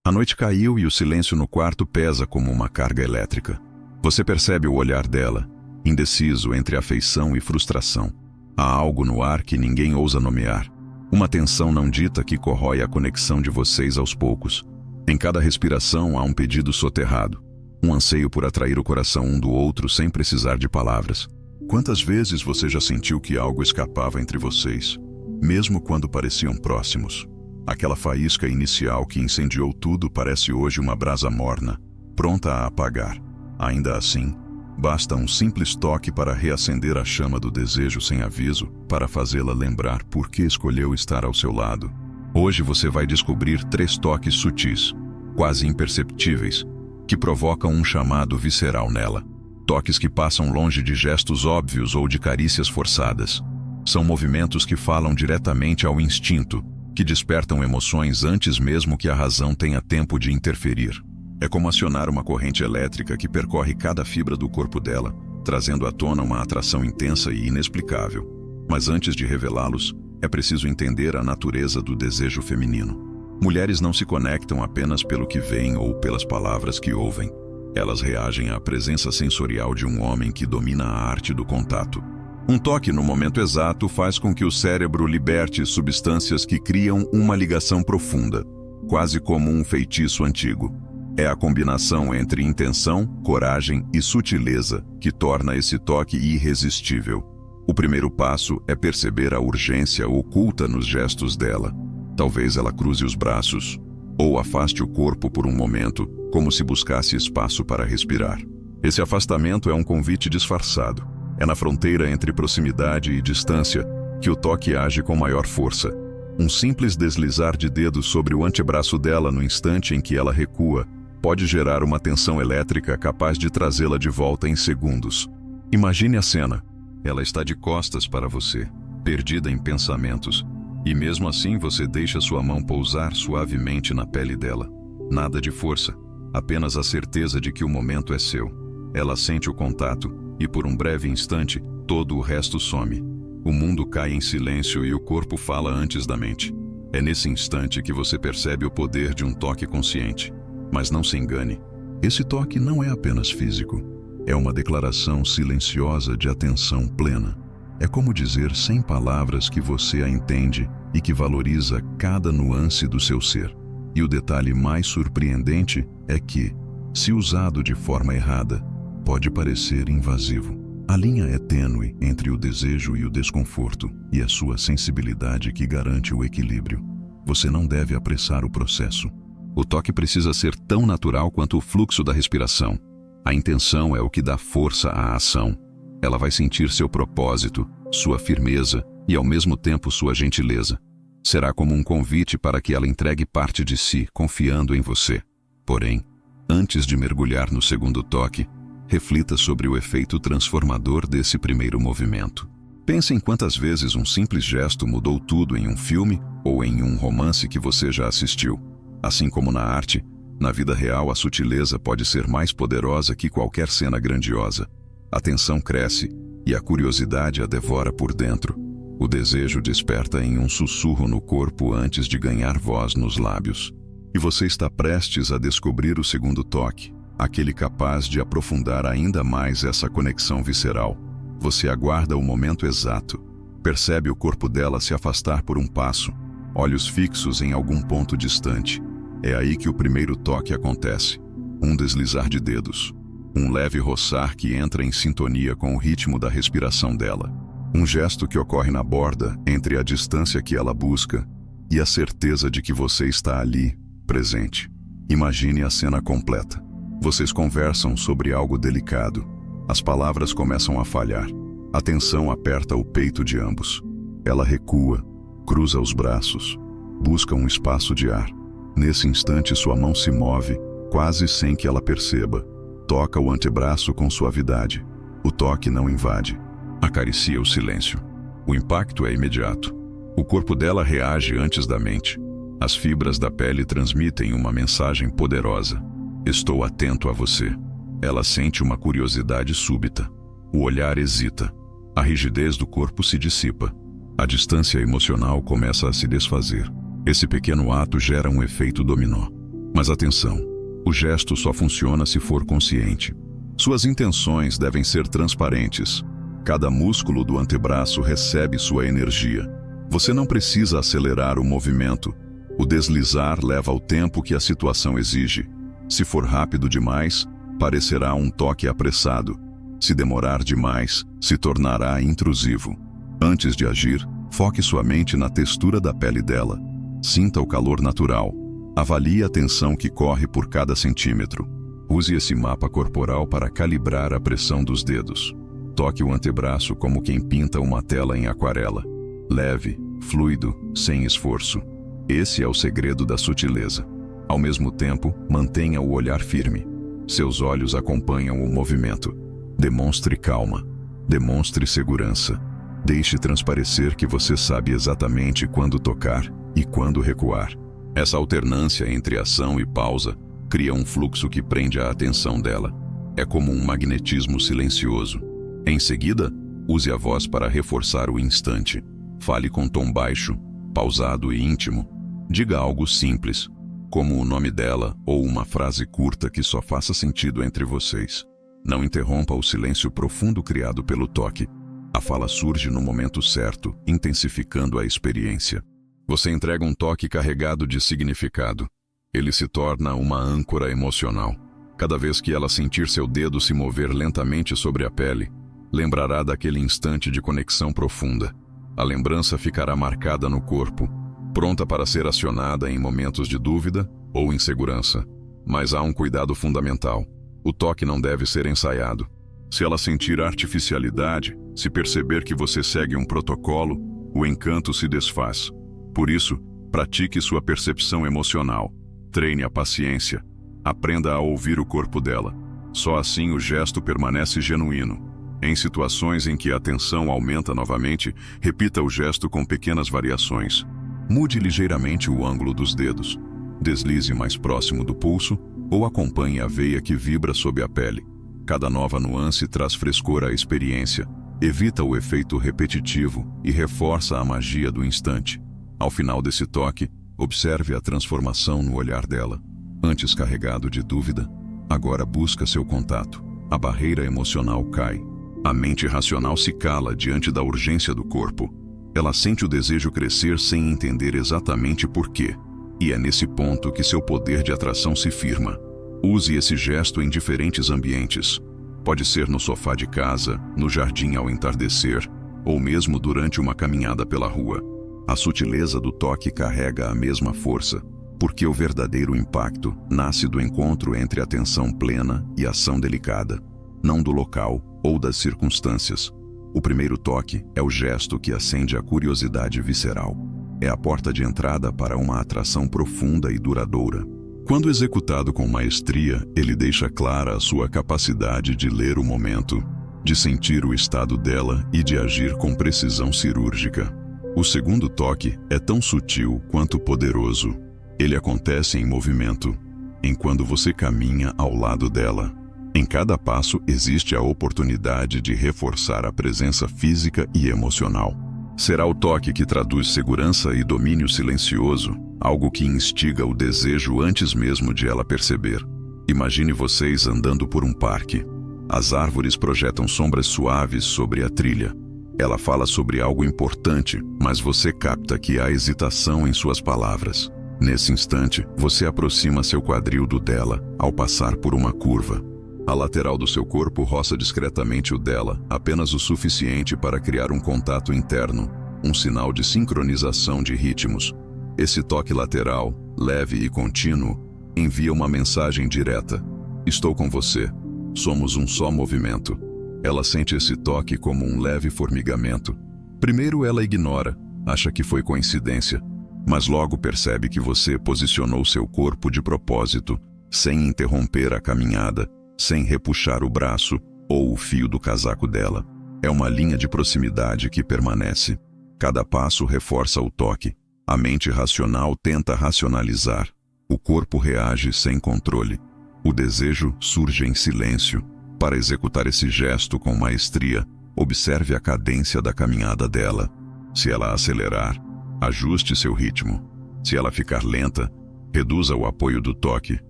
A noite caiu e o silêncio no quarto pesa como uma carga elétrica. Você percebe o olhar dela, indeciso entre afeição e frustração. Há algo no ar que ninguém ousa nomear. Uma tensão não dita que corrói a conexão de vocês aos poucos. Em cada respiração há um pedido soterrado. Um anseio por atrair o coração um do outro sem precisar de palavras. Quantas vezes você já sentiu que algo escapava entre vocês, mesmo quando pareciam próximos? Aquela faísca inicial que incendiou tudo parece hoje uma brasa morna, pronta a apagar. Ainda assim, basta um simples toque para reacender a chama do desejo sem aviso, para fazê-la lembrar por que escolheu estar ao seu lado. Hoje você vai descobrir 3 toques sutis, quase imperceptíveis, que provocam um chamado visceral nela. Toques que passam longe de gestos óbvios ou de carícias forçadas. São movimentos que falam diretamente ao instinto, que despertam emoções antes mesmo que a razão tenha tempo de interferir. É como acionar uma corrente elétrica que percorre cada fibra do corpo dela, trazendo à tona uma atração intensa e inexplicável. Mas antes de revelá-los, é preciso entender a natureza do desejo feminino. Mulheres não se conectam apenas pelo que veem ou pelas palavras que ouvem. Elas reagem à presença sensorial de um homem que domina a arte do contato. Um toque no momento exato faz com que o cérebro liberte substâncias que criam uma ligação profunda, quase como um feitiço antigo. É a combinação entre intenção, coragem e sutileza que torna esse toque irresistível. O primeiro passo é perceber a urgência oculta nos gestos dela. Talvez ela cruze os braços, ou afaste o corpo por um momento, como se buscasse espaço para respirar. Esse afastamento é um convite disfarçado. É na fronteira entre proximidade e distância que o toque age com maior força. Um simples deslizar de dedos sobre o antebraço dela no instante em que ela recua pode gerar uma tensão elétrica capaz de trazê-la de volta em segundos. Imagine a cena. Ela está de costas para você, perdida em pensamentos, e mesmo assim você deixa sua mão pousar suavemente na pele dela. Nada de força, apenas a certeza de que o momento é seu. Ela sente o contato, e por um breve instante, todo o resto some. O mundo cai em silêncio e o corpo fala antes da mente. É nesse instante que você percebe o poder de um toque consciente. Mas não se engane, esse toque não é apenas físico. É uma declaração silenciosa de atenção plena. É como dizer sem palavras que você a entende e que valoriza cada nuance do seu ser. E o detalhe mais surpreendente é que, se usado de forma errada, pode parecer invasivo. A linha é tênue entre o desejo e o desconforto, e é sua sensibilidade que garante o equilíbrio. Você não deve apressar o processo. O toque precisa ser tão natural quanto o fluxo da respiração. A intenção é o que dá força à ação. Ela vai sentir seu propósito, sua firmeza e ao mesmo tempo sua gentileza. Será como um convite para que ela entregue parte de si, confiando em você. Porém, antes de mergulhar no segundo toque, reflita sobre o efeito transformador desse primeiro movimento. Pense em quantas vezes um simples gesto mudou tudo em um filme ou em um romance que você já assistiu. Assim como na arte, na vida real a sutileza pode ser mais poderosa que qualquer cena grandiosa. A tensão cresce e a curiosidade a devora por dentro. O desejo desperta em um sussurro no corpo antes de ganhar voz nos lábios. E você está prestes a descobrir o segundo toque, aquele capaz de aprofundar ainda mais essa conexão visceral. Você aguarda o momento exato, percebe o corpo dela se afastar por um passo, olhos fixos em algum ponto distante. É aí que o primeiro toque acontece. Um deslizar de dedos, um leve roçar que entra em sintonia com o ritmo da respiração dela. Um gesto que ocorre na borda entre a distância que ela busca e a certeza de que você está ali, presente. Imagine a cena completa. Vocês conversam sobre algo delicado. As palavras começam a falhar. A tensão aperta o peito de ambos. Ela recua, cruza os braços, busca um espaço de ar. Nesse instante sua mão se move, quase sem que ela perceba. Toca o antebraço com suavidade. O toque não invade. Acaricia o silêncio. O impacto é imediato. O corpo dela reage antes da mente. As fibras da pele transmitem uma mensagem poderosa. Estou atento a você. Ela sente uma curiosidade súbita. O olhar hesita. A rigidez do corpo se dissipa. A distância emocional começa a se desfazer. Esse pequeno ato gera um efeito dominó. Mas atenção, o gesto só funciona se for consciente. Suas intenções devem ser transparentes. Cada músculo do antebraço recebe sua energia. Você não precisa acelerar o movimento. O deslizar leva o tempo que a situação exige. Se for rápido demais, parecerá um toque apressado. Se demorar demais, se tornará intrusivo. Antes de agir, foque sua mente na textura da pele dela. Sinta o calor natural. Avalie a tensão que corre por cada centímetro. Use esse mapa corporal para calibrar a pressão dos dedos. Toque o antebraço como quem pinta uma tela em aquarela. Leve, fluido, sem esforço. Esse é o segredo da sutileza. Ao mesmo tempo, mantenha o olhar firme. Seus olhos acompanham o movimento. Demonstre calma. Demonstre segurança. Deixe transparecer que você sabe exatamente quando tocar e quando recuar. Essa alternância entre ação e pausa cria um fluxo que prende a atenção dela. É como um magnetismo silencioso. Em seguida, use a voz para reforçar o instante. Fale com tom baixo, pausado e íntimo. Diga algo simples, como o nome dela ou uma frase curta que só faça sentido entre vocês. Não interrompa o silêncio profundo criado pelo toque. A fala surge no momento certo, intensificando a experiência. Você entrega um toque carregado de significado. Ele se torna uma âncora emocional. Cada vez que ela sentir seu dedo se mover lentamente sobre a pele, lembrará daquele instante de conexão profunda. A lembrança ficará marcada no corpo, pronta para ser acionada em momentos de dúvida ou insegurança. Mas há um cuidado fundamental. O toque não deve ser ensaiado. Se ela sentir artificialidade, se perceber que você segue um protocolo, o encanto se desfaz. Por isso, pratique sua percepção emocional. Treine a paciência. Aprenda a ouvir o corpo dela. Só assim o gesto permanece genuíno. Em situações em que a tensão aumenta novamente, repita o gesto com pequenas variações. Mude ligeiramente o ângulo dos dedos. Deslize mais próximo do pulso ou acompanhe a veia que vibra sob a pele. Cada nova nuance traz frescor à experiência, evita o efeito repetitivo e reforça a magia do instante. Ao final desse toque, observe a transformação no olhar dela. Antes carregado de dúvida, agora busca seu contato. A barreira emocional cai. A mente racional se cala diante da urgência do corpo. Ela sente o desejo crescer sem entender exatamente por quê. E é nesse ponto que seu poder de atração se firma. Use esse gesto em diferentes ambientes. Pode ser no sofá de casa, no jardim ao entardecer, ou mesmo durante uma caminhada pela rua. A sutileza do toque carrega a mesma força, porque o verdadeiro impacto nasce do encontro entre atenção plena e ação delicada, não do local ou das circunstâncias. O primeiro toque é o gesto que acende a curiosidade visceral. É a porta de entrada para uma atração profunda e duradoura. Quando executado com maestria, ele deixa clara a sua capacidade de ler o momento, de sentir o estado dela e de agir com precisão cirúrgica. O segundo toque é tão sutil quanto poderoso. Ele acontece em movimento, enquanto você caminha ao lado dela. Em cada passo existe a oportunidade de reforçar a presença física e emocional. Será o toque que traduz segurança e domínio silencioso, algo que instiga o desejo antes mesmo de ela perceber. Imagine vocês andando por um parque. As árvores projetam sombras suaves sobre a trilha. Ela fala sobre algo importante, mas você capta que há hesitação em suas palavras. Nesse instante, você aproxima seu quadril do dela ao passar por uma curva. A lateral do seu corpo roça discretamente o dela, apenas o suficiente para criar um contato interno, um sinal de sincronização de ritmos. Esse toque lateral, leve e contínuo, envia uma mensagem direta. Estou com você. Somos um só movimento. Ela sente esse toque como um leve formigamento. Primeiro ela ignora, acha que foi coincidência, mas logo percebe que você posicionou seu corpo de propósito, sem interromper a caminhada, sem repuxar o braço ou o fio do casaco dela. É uma linha de proximidade que permanece. Cada passo reforça o toque. A mente racional tenta racionalizar. O corpo reage sem controle. O desejo surge em silêncio. Para executar esse gesto com maestria, observe a cadência da caminhada dela. Se ela acelerar, ajuste seu ritmo. Se ela ficar lenta, Reduza o apoio do toque,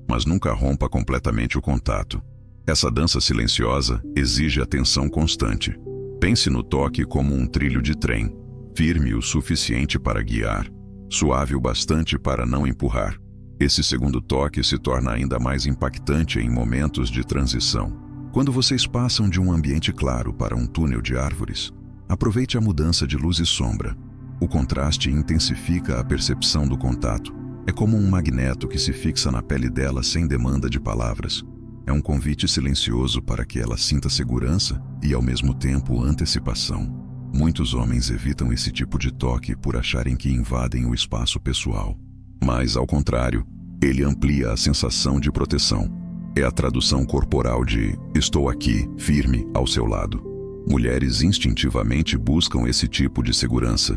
mas nunca rompa completamente o contato. Essa dança silenciosa exige atenção constante. Pense no toque como um trilho de trem, firme o suficiente para guiar, suave o bastante para não empurrar. Esse segundo toque se torna ainda mais impactante em momentos de transição. Quando vocês passam de um ambiente claro para um túnel de árvores, aproveite a mudança de luz e sombra. O contraste intensifica a percepção do contato. É como um magneto que se fixa na pele dela sem demanda de palavras. É um convite silencioso para que ela sinta segurança e, ao mesmo tempo, antecipação. Muitos homens evitam esse tipo de toque por acharem que invadem o espaço pessoal. Mas, ao contrário, ele amplia a sensação de proteção. É a tradução corporal de "estou aqui, firme, ao seu lado". Mulheres instintivamente buscam esse tipo de segurança.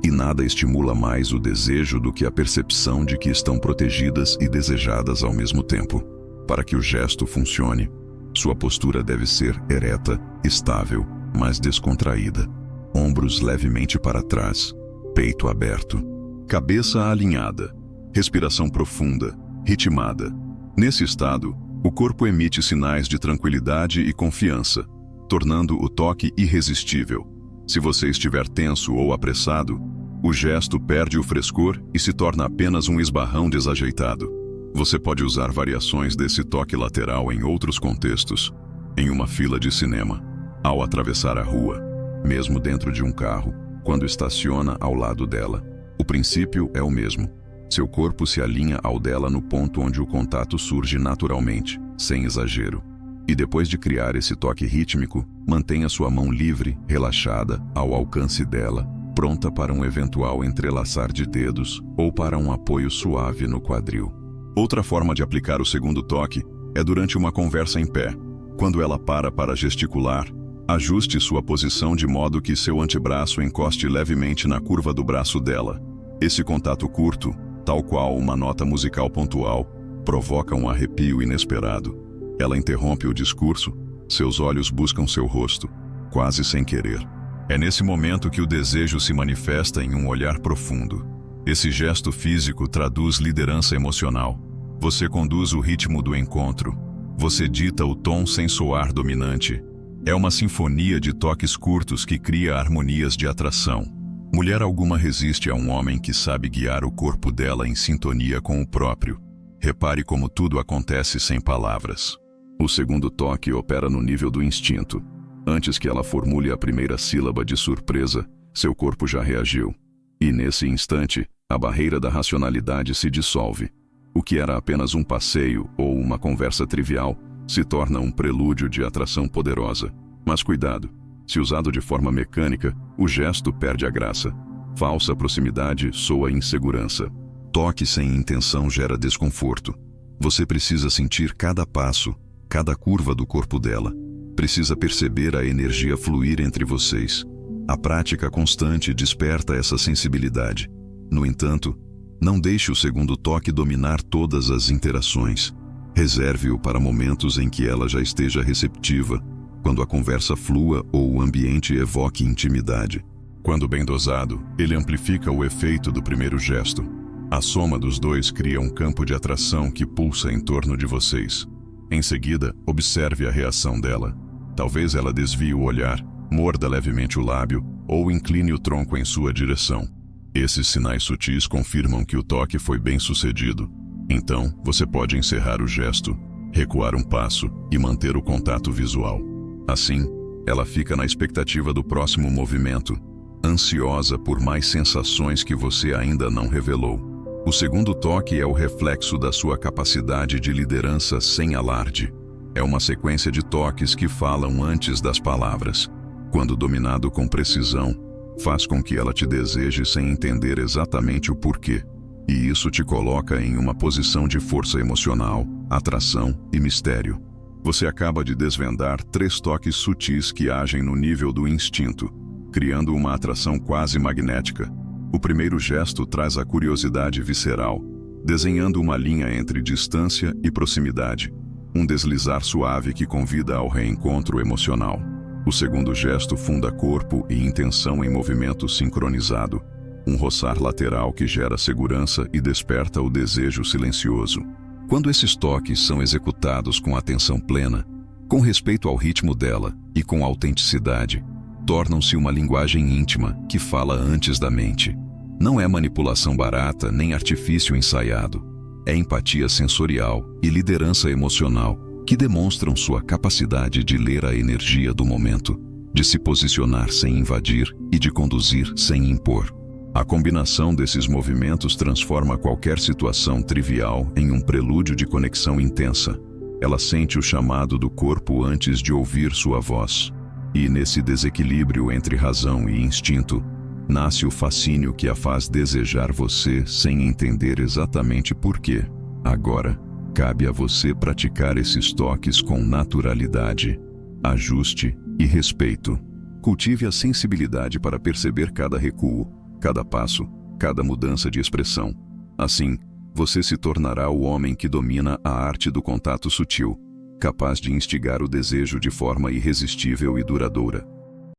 E nada estimula mais o desejo do que a percepção de que estão protegidas e desejadas ao mesmo tempo. Para que o gesto funcione, sua postura deve ser ereta, estável, mas descontraída. Ombros levemente para trás, peito aberto, cabeça alinhada, respiração profunda, ritmada. Nesse estado, o corpo emite sinais de tranquilidade e confiança, tornando o toque irresistível. Se você estiver tenso ou apressado, o gesto perde o frescor e se torna apenas um esbarrão desajeitado. Você pode usar variações desse toque lateral em outros contextos, em uma fila de cinema, ao atravessar a rua, mesmo dentro de um carro, quando estaciona ao lado dela. O princípio é o mesmo. Seu corpo se alinha ao dela no ponto onde o contato surge naturalmente, sem exagero. E depois de criar esse toque rítmico, mantenha sua mão livre, relaxada, ao alcance dela, pronta para um eventual entrelaçar de dedos ou para um apoio suave no quadril. Outra forma de aplicar o segundo toque é durante uma conversa em pé. Quando ela para gesticular, ajuste sua posição de modo que seu antebraço encoste levemente na curva do braço dela. Esse contato curto, tal qual uma nota musical pontual, provoca um arrepio inesperado. Ela interrompe o discurso, seus olhos buscam seu rosto, quase sem querer. É nesse momento que o desejo se manifesta em um olhar profundo. Esse gesto físico traduz liderança emocional. Você conduz o ritmo do encontro. Você dita o tom sem soar dominante. É uma sinfonia de toques curtos que cria harmonias de atração. Mulher alguma resiste a um homem que sabe guiar o corpo dela em sintonia com o próprio. Repare como tudo acontece sem palavras. O segundo toque opera no nível do instinto. Antes que ela formule a primeira sílaba de surpresa, seu corpo já reagiu. E nesse instante, a barreira da racionalidade se dissolve. O que era apenas um passeio ou uma conversa trivial se torna um prelúdio de atração poderosa. Mas cuidado, se usado de forma mecânica, o gesto perde a graça. Falsa proximidade soa insegurança. Toque sem intenção gera desconforto. Você precisa sentir cada passo, cada curva do corpo dela. Precisa perceber a energia fluir entre vocês. A prática constante desperta essa sensibilidade. No entanto, não deixe o segundo toque dominar todas as interações. Reserve-o para momentos em que ela já esteja receptiva, quando a conversa flua ou o ambiente evoque intimidade. Quando bem dosado, ele amplifica o efeito do primeiro gesto. A soma dos dois cria um campo de atração que pulsa em torno de vocês. Em seguida, observe a reação dela. Talvez ela desvie o olhar, morda levemente o lábio ou incline o tronco em sua direção. Esses sinais sutis confirmam que o toque foi bem sucedido. Então, você pode encerrar o gesto, recuar um passo e manter o contato visual. Assim, ela fica na expectativa do próximo movimento, ansiosa por mais sensações que você ainda não revelou. O segundo toque é o reflexo da sua capacidade de liderança sem alarde. É uma sequência de toques que falam antes das palavras. Quando dominado com precisão, faz com que ela te deseje sem entender exatamente o porquê. E isso te coloca em uma posição de força emocional, atração e mistério. Você acaba de desvendar 3 toques sutis que agem no nível do instinto, criando uma atração quase magnética. O primeiro gesto traz a curiosidade visceral, desenhando uma linha entre distância e proximidade, um deslizar suave que convida ao reencontro emocional. O segundo gesto funda corpo e intenção em movimento sincronizado, Um roçar lateral que gera segurança e desperta o desejo silencioso. Quando esses toques são executados com atenção plena, com respeito ao ritmo dela e com autenticidade, tornam-se uma linguagem íntima que fala antes da mente. Não é manipulação barata nem artifício ensaiado. É empatia sensorial e liderança emocional que demonstram sua capacidade de ler a energia do momento, de se posicionar sem invadir e de conduzir sem impor. A combinação desses movimentos transforma qualquer situação trivial em um prelúdio de conexão intensa. Ela sente o chamado do corpo antes de ouvir sua voz. E nesse desequilíbrio entre razão e instinto, nasce o fascínio que a faz desejar você sem entender exatamente por quê. Agora, cabe a você praticar esses toques com naturalidade, ajuste e respeito. Cultive a sensibilidade para perceber cada recuo, cada passo, cada mudança de expressão. Assim, você se tornará o homem que domina a arte do contato sutil, capaz de instigar o desejo de forma irresistível e duradoura.